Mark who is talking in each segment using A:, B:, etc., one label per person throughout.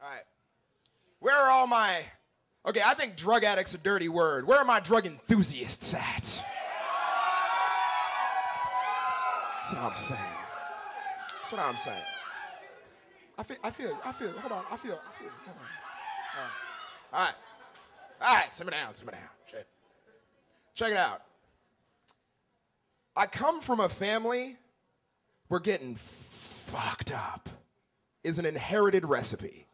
A: All right. Where are all my... Okay, I think drug addict's a dirty word. Where are my drug enthusiasts at? That's what I'm saying. That's what I'm saying. I feel, hold on, I feel, hold on. All right, simmer down. Check it out. I come from a family where getting fucked up is an inherited recipe.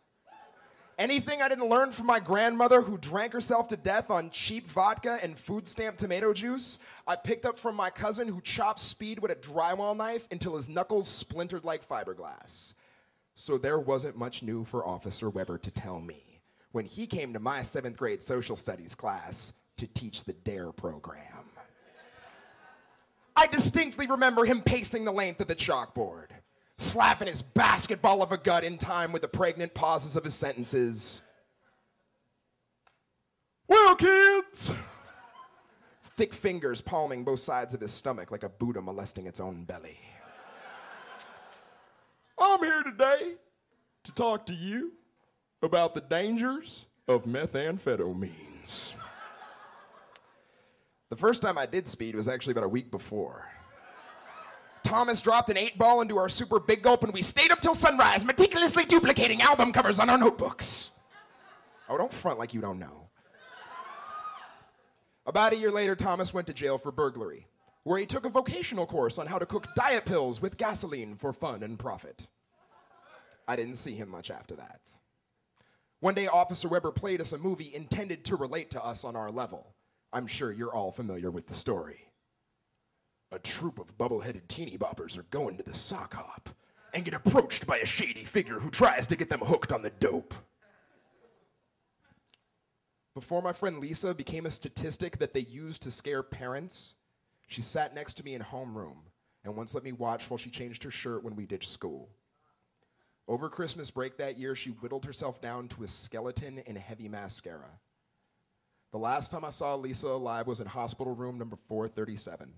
A: Anything I didn't learn from my grandmother who drank herself to death on cheap vodka and food stamp tomato juice, I picked up from my cousin who chopped speed with a drywall knife until his knuckles splintered like fiberglass. So there wasn't much new for Officer Weber to tell me when he came to my 7th grade social studies class to teach the DARE program. I distinctly remember him pacing the length of the chalkboard, slapping his basketball of a gut in time with the pregnant pauses of his sentences. Well, kids. Thick fingers palming both sides of his stomach like a Buddha molesting its own belly. I'm here today to talk to you about the dangers of methamphetamines. The first time I did speed was actually about a week before. Thomas dropped an 8-ball into our super big gulp and we stayed up till sunrise, meticulously duplicating album covers on our notebooks. Oh, don't front like you don't know. About a year later, Thomas went to jail for burglary, where he took a vocational course on how to cook diet pills with gasoline for fun and profit. I didn't see him much after that. One day, Officer Weber played us a movie intended to relate to us on our level. I'm sure you're all familiar with the story. A troop of bubble-headed teeny boppers are going to the sock hop and get approached by a shady figure who tries to get them hooked on the dope. Before my friend Lisa became a statistic that they used to scare parents, she sat next to me in homeroom and once let me watch while she changed her shirt when we ditched school. Over Christmas break that year, she whittled herself down to a skeleton in heavy mascara. The last time I saw Lisa alive was in hospital room number 437.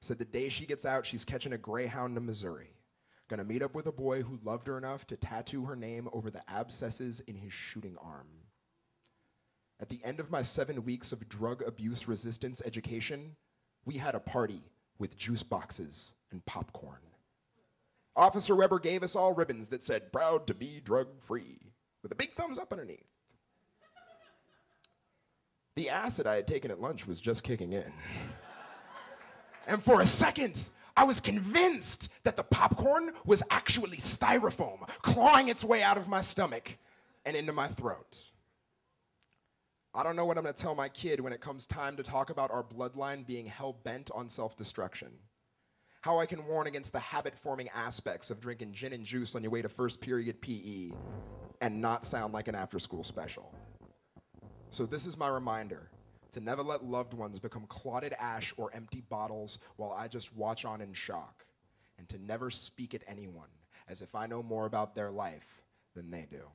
A: Said the day she gets out, she's catching a Greyhound to Missouri. Gonna meet up with a boy who loved her enough to tattoo her name over the abscesses in his shooting arm. At the end of my 7 weeks of drug abuse resistance education, we had a party with juice boxes and popcorn. Officer Weber gave us all ribbons that said, "Proud to be drug-free," with a big thumbs up underneath. The acid I had taken at lunch was just kicking in. And for a second, I was convinced that the popcorn was actually styrofoam, clawing its way out of my stomach and into my throat. I don't know what I'm gonna tell my kid when it comes time to talk about our bloodline being hell-bent on self-destruction. How I can warn against the habit-forming aspects of drinking gin and juice on your way to first period PE and not sound like an after-school special. So this is my reminder to never let loved ones become clotted ash or empty bottles while I just watch on in shock, and to never speak at anyone as if I know more about their life than they do.